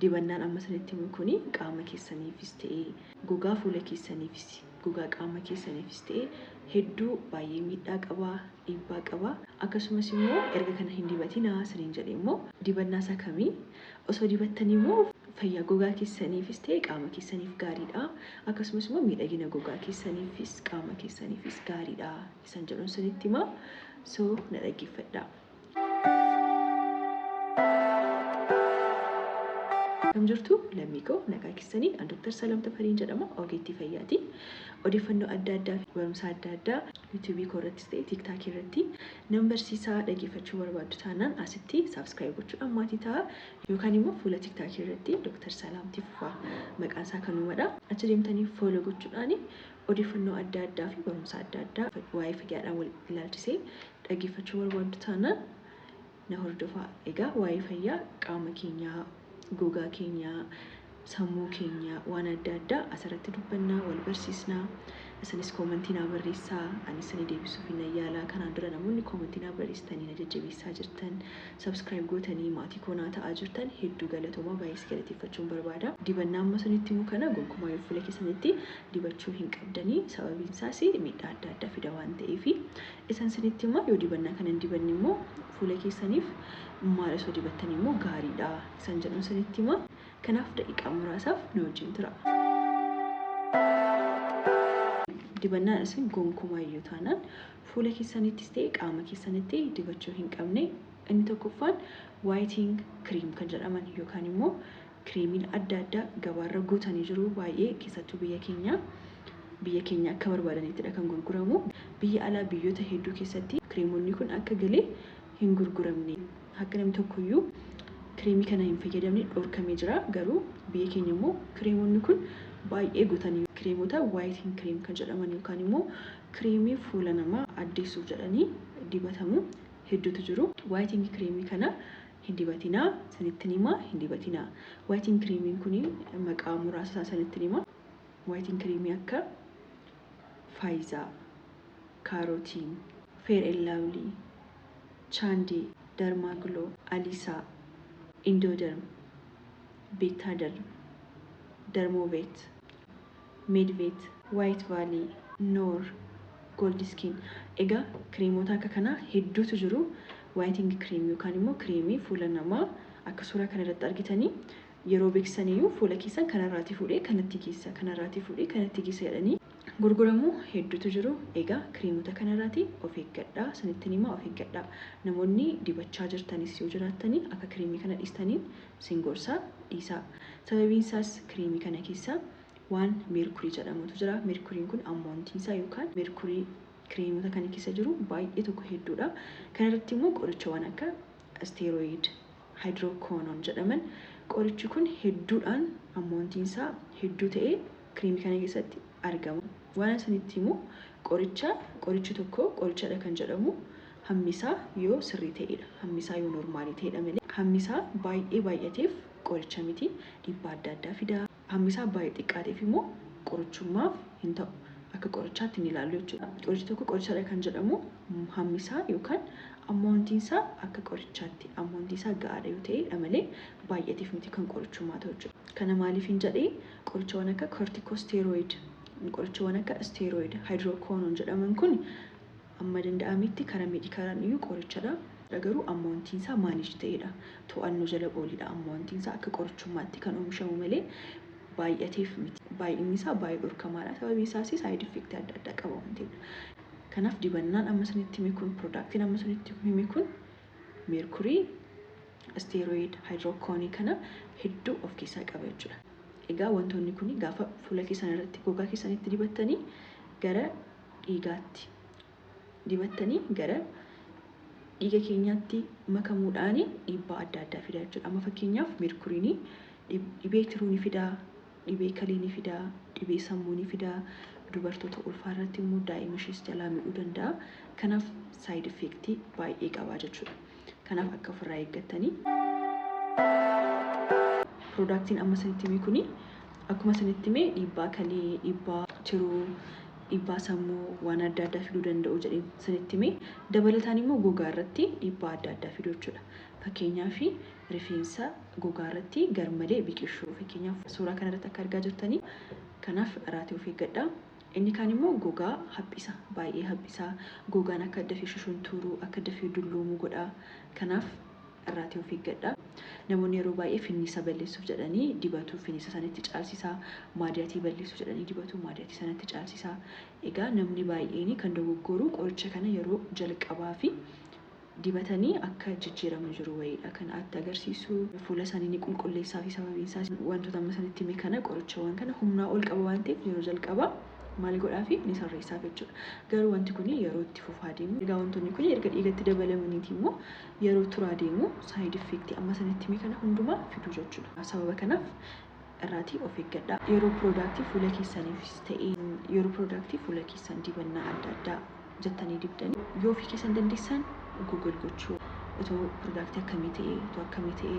dibannaan amma sanitti himu kuni qaama keessaniifis ta'ee gogaa fuula keessaniifis gogaa qaama keessaniifis ta'ee hedduu baay'ee miidhaa qaba, dhiibbaa qaba. Akkasumas immoo erga kana hin dibatinaa saniin jedhee immoo dibannaa isa kamii osoo dibattanii immoo fayyaa gogaa keessaniifis ta'ee qaama keessaniif gaariidha. Akkasumas immoo miidhagina gogaa keessaniifis qaama keessaniifis gaariidha isan jedhuun sanitti hima. So na dhaggeeffadhaa. Kam jirtu lammiko nagaa keessanii an Dr. Salaam Tafariin jedhama ogeettii fayyaati. Odeeffannoo adda addaa fi barumsa adda addaa YouTube irrattis ta'e TikTok irratti nan barsiisaa. Dhaggeeffachuu barbaaddu taanaan asitti subscribe gochuudhaan maatii ta'a yookaan immoo fuula TikTok irratti Dr. Salaam Tifaa maqaan isaa kanumadha. Achi deemtanii follow gochuudhaan odeeffannoo adda addaa fi barumsa adda addaa waa'ee fayyaadhaan wal ilaalchisee dhaggeeffachuu barbaaddu taanaan na hordofaa. Egaa waa'ee fayyaa qaama keenyaa gogaa keenya sammuu keenya waan adda addaa asirratti dubbannaa wal barsiisnaa. Isinis koomentii naa barreessaa anis isin deebisuuf hin yaalaa. Kanaan dura namoonni koomentii naa barreessitanii na jajjabeessaa jirtan subscribe gootanii maatii koonaa ta'aa jirtan hedduu galatoomaa baay'ee si galateeffachuun barbaada. Dibannaa amma sanitti himu kana gonkumaa yoo fuula keessanitti dibachuu hin qabdanii sababiin isaas miidhaa adda addaa fida waan ta'eef isan sanitti immoo yoo dibannaa kana hin dibanne immoo fuula keessaniif maal osoo dibattanii immoo gaariidha isan jedhuun sanitti hima. Kanaaf daqiiqaa muraasaaf nu wajjin tura. Dibannaan isin gonkumaa yoo taanaan fuula keessanittis ta'e qaama keessanitti dibachuu hin qabne inni tokkoffaan whitening cream kan jedhaman yookaan immoo creamiin adda addaa gabaarra guutanii jiru. Baay'ee keessattuu biyya keenya akka barbaadanittidha kan gurguramu. Biyya alaa biyyoota hedduu keessatti creamonni kun akka galee hin gurguramne. Akka namni tokkoyyuu creamii kana hin fayyadamne dhorkamee jira. Garuu biyya keenya immoo creamonni kun baay'ee guutanii creamota whitening cream kan jedhaman yookaan immoo creamii fuula namaa addeessuuf jedhanii dibatamu hedduutu jiru. Whitening creamii kana hin dibatinaa sanittiin himaa hin dibatinaa. Whitening creamiin kuni maqaa muraasa sanittiin himaa. Whitening creamii akka Faayizaa, Kaarotiin, Fair and Lovely, Chandi, Dermaglow, Alisa, Indoderm, Betaderm, Dermovet, Medvet, White Valley, Noor, Gold Skin. Egaa creamota akka kana hedduutu jiru. Whitening cream yookaan immoo creamii fuula namaa akka suuraa kana irratti argitanii yeroo beeksisaniyyuu fuula keessan kanarraati fuudhee kanatti geessa kanarraati fuudhee kanatti geessa jedhanii gurguramu hedduutu jiru. Egaa creamota kanarraati of eeggadhaa sanittiin himaa of eeggadhaa. Namoonni dibachaa jirtanis yoo jiraattanii akka creamii kana dhiistanii singorsaa dhiisaa. Sababiin isaas creamii kana keessa waan merkurii jedhamutu jira. Merkuriin kun ammoontiin isaa yookaan merkurii creamota kana keessa jiru baay'ee tokko hedduudha. Kanarratti immoo qoricha waan akka steroid, hydroquinone jedhaman qorichi kun hedduudhaan ammoontiin isaa hedduu ta'ee creamii kana keessatti argama. Waan sanitti immoo qorichi tokko qorichadha kan jedhamu hammisaa yoo sirrii ta'edha. Hammisaa yoo normaalii ta'edha malee hammisaa baay'ee baay'ateef qoricha miti, dhiibbaa adda addaa fida. Hammisaa baay'ee xiqqaateef immoo qorichummaaf hin ta'u. Akka qorichaatti ni ilaallu jechuudha. Qorichi tokko qorichadha kan jedhamu hammisaa yookaan ammoontiin isaa akka qorichaatti ammoontiin isaa gahaadha yoo ta'edha malee baay'ateef miti kan qorichummaa ta'u jechuudha. Kana maaliif hin jedhee qorichawwan akka corticosteroid, qorichawwan akka steroid, hydroquinone jedhaman kun amma danda'ametti karaa meedikaalaan iyyuu qorichadha. Garuu ammoontiin isaa maanish ta'edha. To'annoo jala oolidha. Ammoontiin isaa akka qorichummaatti kan oomishamu malee baay'ateef miti. Baay'inni isaa baay'ee dhorkamaadha. Sababiin isaas side effect adda addaa qaba waan ta'eef. Kanaaf dibannaan amma sanitti hime kun productiin amma sanitti hime kun merkurii, steroid, hydroquinone kana hedduu of keessaa qaba jechuudha. Egaa wantoonni kun gaafa fuula keessan irratti gogaa keessanitti dibattanii gara dhiigaatti dibattanii gara dhiiga keenyaatti makamuudhaan dhiibbaa adda addaa fida jechuudha. Amma fakkeenyaaf merkuriin dhibee tiruu ni fida, dhibee kalii ni fida, dhibee sammuu ni fida. Dubartoota ulfaa irratti immoo daa'ima ishees jalaa miidhuu danda'a. Kanaaf side effect baay'ee qaba jechuudha. Kanaaf akka ofirraa eeggattanii productiin amma sanitti hime kuni akkuma sanitti hime dhiibbaa kalee, dhiibbaa tiruu, dhiibbaa sammuu waan adda addaa fiduu danda'u jedhee sanitti hime. Dabalataan immoo gogaa irratti dhiibbaa adda addaa fiduu jechuudha. Fakkeenyaaf rifeensa gogaa irratti garmalee biqilchuu. Fakkeenyaaf suuraa kanarratti akka argaa jirtanii kanaaf irraatii of eeggadhaa. Inni kaan immoo gogaa haphisa, baay'ee haphisa. Gogaan akka dafee shushuntuuruu, akka dafee dulloomuu godha. Kanaaf irraatii of eeggadhaa. Namoonni yeroo baay'ee finnisa balleessuuf jedhanii dibatu, finnisa sanatti caalsisaa. Maadiyaatii balleessuuf jedhanii dibatu, maadiyaatii sanatti caalsisaa. Egaa namni baay'een kan dogoggoru qoricha kana yeroo jalqabaa fi dibatanii akka jijjiiramu jiru wayiidha kan adda agarsiisu. Fuula isaanii ni qulqulleessaa fi sababiin isaas wantoota amma sanitti hime kana qorichawwan kana humnaa ol qaba waan ta'eef yeroo jalqabaa maal godhaa fi ni sirreessaaf jechuudha. Garuu wanti kun yeroo itti fufaa deemu, egaa wantoonni kun erga dhiigatti dabalamaniiti immoo yeroo turaa deemu saayid effektii amma sanitti hime kana hundumaa fiduu jechuudha. Sababa kanaaf irraatii of eeggadhaa. Yeroo piroodaaktii fuula keessaniifis ta'ee yeroo piroodaaktii fuula keessan dibannaa adda addaa jettanii dibdanii yoo ofii keessan dandeessan Google gochuu itoo piroodaaktii akkamii ta'e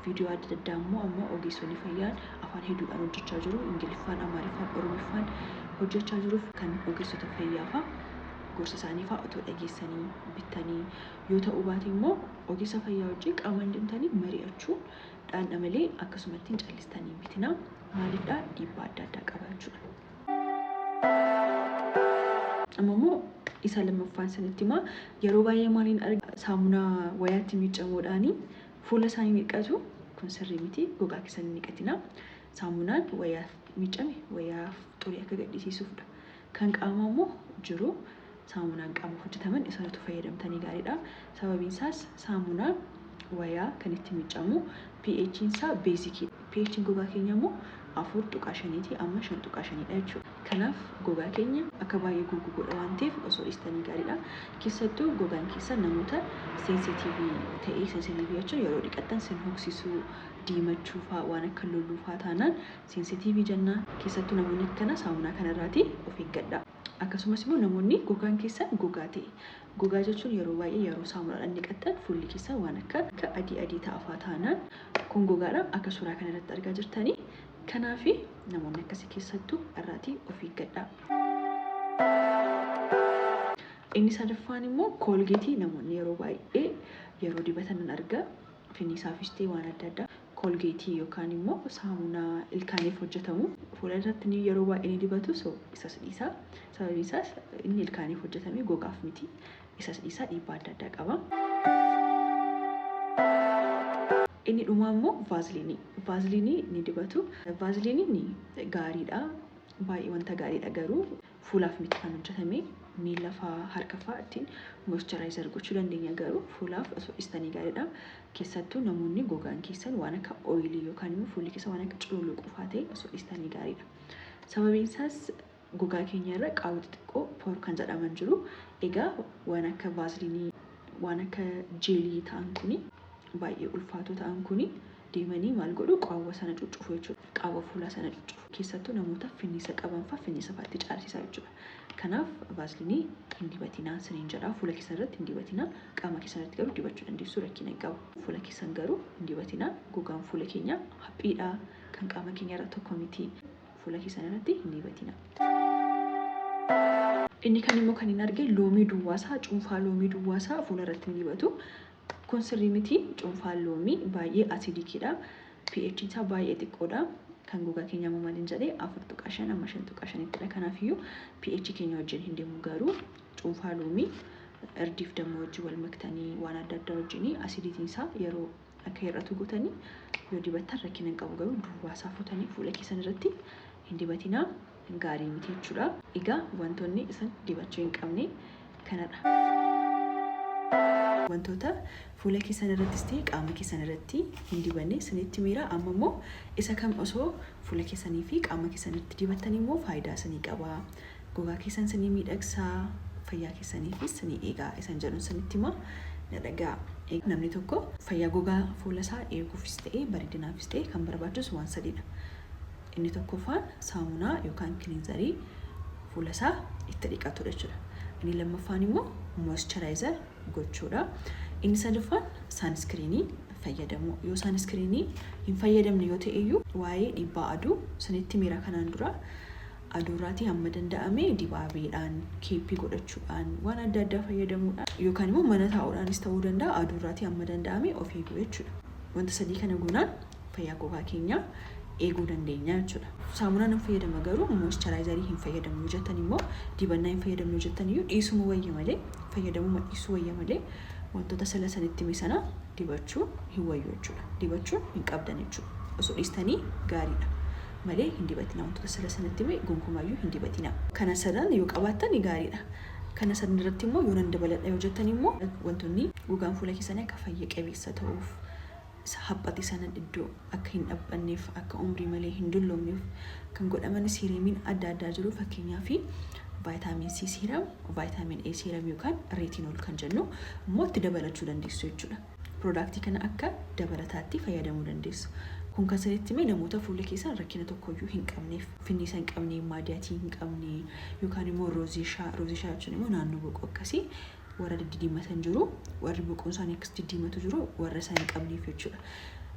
viidiyoo adda addaa immoo amma ogeessonni fayyaan afaan hedduudhaan hojjechaa jiru. Ingiliffaan, Amaariffaan, Oromiffaan hojjechaa jiruuf kan ogeessota fayyaa fa'a gorsa isaanii fa'a otoo dhageessanii bittanii yoo ta'uu baate immoo ogeessa fayyaa wajjin qaamaan deemtanii mari'achuun dhaanna malee akkasumatti hin callistanii bitinaa. Maaliifdhaa dhiibbaa adda addaa qaba jechuudha. Amma immoo isa lammaffaan sanitti himaa yeroo baay'ee maaliin arga saamunaa wayaatti miiccamuudhaanii fuula isaanii dhiqatu. Kun sirrii miti, gogaa keessan hin dhiqatinaa. Saamunaan wayaaf miiccame wayaaf xurii akka gadhiisuufdha. Kan qaamaa immoo jiru saamunaan qaama hojjetaman isaanitu fayyadamtanii gaariidha. Sababiin isaas saamunaan wayaa kan itti miiccamu pH isaa beezikii. pH gogaa keenya immoo 4.5 amma 5.5 jechuudha. Kanaaf gogaa keenya akka baay'ee gugu godha waan ta'eef osoo dhiistanii gaariidha. Keessattuu gogaan keessa namoota seensitiivii ta'ee, seensitiivii jechuun yeroo dhiqattan sin hoksisuu, diimachuu fa'aa waan akka lolluu fa'aa taanaan seensitiivii jennaan. Keessattuu namoonni kana saamunaa kanarraatii of eeggadhaa. Akkasumas immoo namoonni gogaan keessa gogaa ta'e. Gogaa jechuun yeroo baay'ee yeroo saamunaadhaan dhiqattan fuulli keessa waan akka adii ta'aa fa'aa taanaan kun gogaadha akka suuraa kanarratti argaa jirtanii. Kanaaf namoonni akkasii keessattuu irraatii of eeggadhaa. Inni sadaffaan immoo koolgeetii namoonni yeroo baay'ee yeroo dibatan arga. Finnisaafis ta'e waan adda addaa koolgeetii yookaan immoo saamunaa ilkaaniif hojjetamu fuula irratti ni yeroo baay'ee ni dibatu. Isas dhiisaa. Sababiin isaas inni ilkaaniif hojjetame gogaaf miti. Isas dhiisaa dhiibbaa adda addaa qaba. Inni dhumaa immoo vaaziliinii. Vaaziliinii ni dibatu. Vaaziliiniin gaariidha. Baay'ee wanta gaariidha garuu fuulaaf miti kan hojjetame. Miila fa'aa, harka fa'aa ittiin moischuraayizer gochuu dandeenya garuu fuulaaf osoo dhiistanii gaariidha. Keessattuu namoonni gogaan keessan waan akka ooyilii yookaan immoo fuulli keessa waan akka cululuquu fa'aa ta'e osoo dhiistanii gaariidha. Sababiin isaas gogaa keenya irra qaawwa xixiqqoo poor kan jedhaman jiru. Egaa waan akka vaaziliinii, waan akka jeelii ta'an kuni baay'ee ulfaatoo ta'an kuni deemanii maal godhu qaawwa sana cuccufu jechuudha. Qaawwa fuulaa sana cuccufu. Keessattuu namoota finnisa qaban fa'aa finnisa fa'aatti caalsisaa jechuudha. Kanaaf vaaziliinii hin dibatinaa saniin jedhaa. Fuula keessan irratti hin dibatinaa. Qaama keessan irratti garuu dibachuu dandeessu rakkina hin qabu. Fuula keessan garuu hin dibatinaa. Gogaan fuula keenya haphiidha. Kan qaama keenya irra tokko miti. Fuula keessan irratti hin dibatinaa. Inni kan immoo kan hin arge loomii duwwaasaa, cuunfaa loomii duwwaasaa fuula irratti hin dibatu. Kun sirrii miti. Cuunfaan loomii baay'ee asidikiidha. pH isaa baay'ee xiqqoodha. Kan gogaa keenya maaliin jedhee 4.5 amma 5.5 kanaafiyyuu pH keenya wajjin hin deemu garuu cuunfaa loomii irdiif damma wajjin wal maktanii waan adda addaa wajjin asiditiin isaa yeroo akka hir'atu gootanii yoo dibattan rakkina hin qabu garuu duwwaasaa fuutanii fuula keessan irratti hin dibatinaa. Gaarii miti jechuudha. Egaa wantoonni isin dibachuu hin qabne kanadha. Wantoota fuula keessan irrattis ta'e qaama keessan irratti hin dibanne isinitti miira. Amma immoo isa kam osoo fuula keessanii fi qaama keessanitti dibattanii immoo faayidaa isinii qaba. Gogaa keessan isinii miidhagsaa, fayyaa keessaniifis isinii eegaa isan jedhuun isinitti himaa na dhagaa. Namni tokko fayyaa gogaa fuula isaa eeguufis ta'e bareedinaafis ta'e kan barbaachisu waan sadiidha. Inni tokkoffaan saamunaa yookaan kiliinzarii fuula isaa itti dhiqatudha jechuudha. Inni lammaffaan immoo moischuraayizer gochuudha. Inni sadaffaan saaniskiriinii fayyadamu. Yoo saaniskiriinii hin fayyadamne yoo ta'eyyuu waa'ee dhiibbaa aduu isinitti miira. Kanaan dura aduurraatii hamma danda'ame dibaabeedhaan, keeppii godhachuudhaan, waan adda addaa fayyadamuudhaan yookaan immoo mana taa'uudhaanis ta'uu danda'a aduurraatii hamma danda'ame of eeguu jechuudha. wanta sadii kana goonaan fayyaa gogaa keenyaa eeguu dandeenya jechuudha. Saamunaan hin fayyadama garuu moischuraizerii hin fayyadamnu jettan immoo dibannaa hin fayyadamnu jettan iyyuu dhiisuma wayya malee fayyadamuma dhiisuu wayya malee wantoota sala sanitti misana dibachuu hin wayyu jechuudha. Dibachuun hin qabdan jechuudha. Osoo dhiistanii gaariidha malee hin dibatina wantoota sala sanitti mee gonkumayyuu hin dibatina. Kana sadan yoo qabaattan gaariidha. Kana sadan irratti immoo yoo nan dabaladha yoo jettan immoo wantoonni gogaan fuula keessanii akka fayya qabeessa ta'uuf haphati sana iddoo akka hin dhabbanneef akka umrii malee hin dulloomneef kan godhaman siiramiin adda addaa jiru. Fakkeenyaaf vaayitaamin C siiram, vaayitaamin A siiram yookaan reetinool kan jennu immoo itti dabalachuu dandeessu jechuudha. Piroodaaktii kana akka dabalataatti fayyadamuu dandeessu. Kun kan sanitti mee namoota fuula keessan rakkina tokkoyyuu hin qabneef, finniisa hin qabne, maadiyaatii hin qabne yookaan immoo roozishaa jechuun immoo naannoo boqoo akkasii warra diddiimatan jiru, warri boqoon isaanii akkas diddiimatu jiru, warra isaan hin qabneef jechuudha.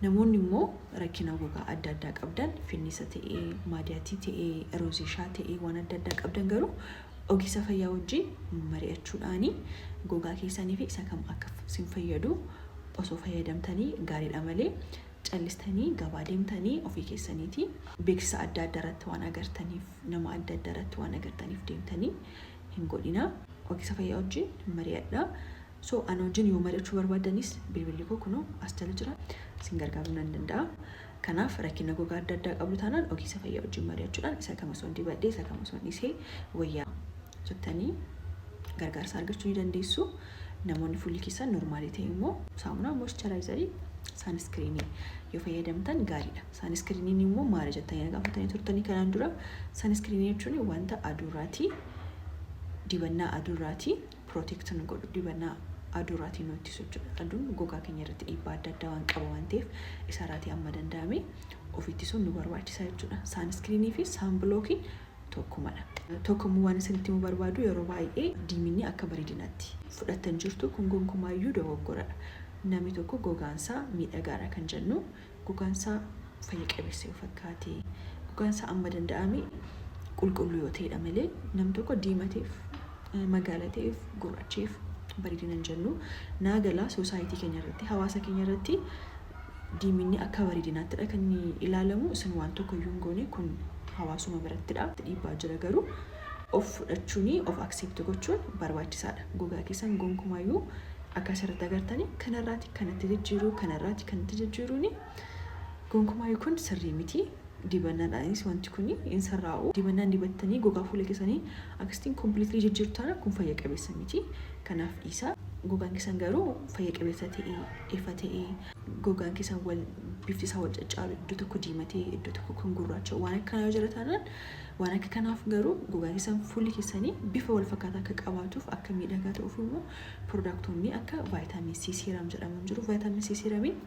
Namoonni immoo rakkina gogaa adda addaa qabdan, finniisa ta'ee, maadiyaatii ta'ee, roozishaa ta'ee waan adda addaa qabdan garuu ogeessa fayyaa wajjin mari'achuudhaani gogaa keessanii fi isa kam akka isin fayyadu osoo fayyadamtanii gaariidha malee callistanii gabaa deemtanii ofii keessaniiti beeksisa adda addaa irratti waan agartaniif, nama adda addaa irratti waan agartaniif deemtanii hin godhina. Ogeessa fayyaa wajjin mari'adha. So ana wajjin yoo mari'achuu barbaadanis bilbilli koo kunoo as jala jira, isin gargaaruu nan danda'a. Kanaaf rakkina gogaa adda addaa qabdu taanaan ogeessa fayyaa wajjin mari'achuudhaan isa kam osoo dibadhee isa kam osoo dhiisee wayyaa jettanii gargaarsa argachuu ni dandeessu. Namoonni fuulli keessan normaalii ta'e immoo saamunaa moischuraizerii saaniskiriinii yoo fayyadamtan gaariidha. Saaniskiriiniin immoo maal jettanii gaafatanii turtanii kanaan dura saaniskiriinii jechuun wanta aduuraatii dibannaa aduuraatii protectin godhu dibannaa aduuraatii nu ittisu jechuudha. Aduun gogaa keenya irratti dhiibbaa adda addaa waan qaba waan ta'eef isarraatii amma danda'ame of ittisuun nu barbaachisa jechuudha. Saaniskiriinii fi saanbilookiin tokkumadha. Tokkummaa waan isinitti nu barbaadu yeroo baay'ee diiminni akka bareedinaatti fudhatan jirtu kun gonkumaayyuu dogoggoradha. Namni tokko gogaansaa miidhagaadha kan jennu gogaansaa fayya qabeessa yoo fakkaate gogaansaa amma danda'ame qulqulluu yoo ta'edha malee namni tokko diimateef magaala ta'eef gurraacheef bareedina hin jennu. Naagalaa soosaayitii keenya irratti hawaasa keenya irratti diiminni akka bareedinaattidha kan ilaalamu. Isin waan tokko iyyuu hin goone kun hawaasuma birattidha. Dhiibbaa jira garuu of fudhachuuni of accept gochuun barbaachisaadha. Gogaa keessan gonkumaayyuu akka asirratti agartanii kanarraati kanatti jijjiiruu kanarraati kanatti jijjiiruuni gonkumaayyuu kun sirrii miti. Dibannaadhaanis wanti kun hin sirraa'u. Dibannaan dibattanii gogaa fuula keessanii akkasitiin kompiliitlii jijjiirtu taanaan kun fayya qabeessa miti. Kanaaf dhiisaa. Gogaan keessan garuu fayya qabeessa ta'ee ifa ta'ee gogaan keessan wal bifti isaa wal caccaalu iddoo tokko diimatee iddoo tokko kan gurraacha waan akkanaa jira taanaan waan akka kanaaf garuu gogaan keessan fuulli keessanii bifa wal fakkaataa akka qabaatuuf akka miidhagaa ta'uuf immoo piroodaaktoonni akka vaayitaamin C siiram jedhaman jiru. Vaayitaamin C siiramiin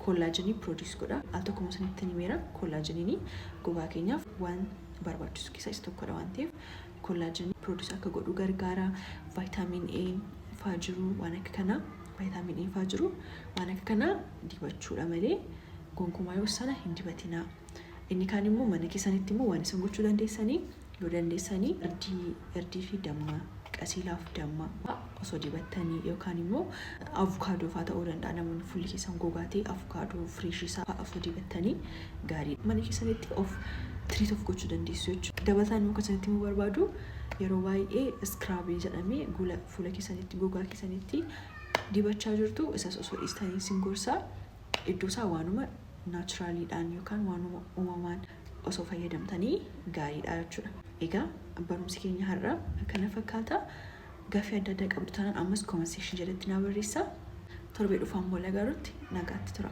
koolaajenii produce godha. Al tokkuma sanitti nimeera koolaajeniin gogaa keenyaaf waan barbaachisu keessaa isa tokkodha waan ta'eef koolaajenii produce akka godhu gargaara. Vaayitaamin A faa jiru waan akka kanaa vaayitaamin A faa jiru waan akka kanaa dibachuudha malee gonkumaa yoo sana hin dibatinaa. Inni kaan immoo mana keessanitti immoo waan isin gochuu dandeessanii yoo dandeessanii irdii fi damma qasiilaaf damma osoo dibattanii yookaan immoo avukaadoo faa ta'uu danda'a. Namoonni fuulli keessan gogaa ta'e avukaadoo firiishisaa osoo dibattanii gaarii mana keessanitti of tiriit of gochuu dandeessu jechuudha. Dabalataan immoo akkasatti immoo barbaadu yeroo baay'ee iskraabii jedhamee fuula keessanitti gogaa keessanitti dibachaa jirtu isas osoo dhiistanii isin gorsaa iddoo isaa waanuma naachuraaliidhaan yookaan waanuma uumamaan osoo fayyadamtanii gaariidha jechuudha. Egaa barumsi keenya har'a kana fakkaata. Gaaffii adda addaa qabdu taanaan ammas koomenseeshin jalatti naa barreessaa. Torbee dhufaan boolla garuutti nagaatti tura.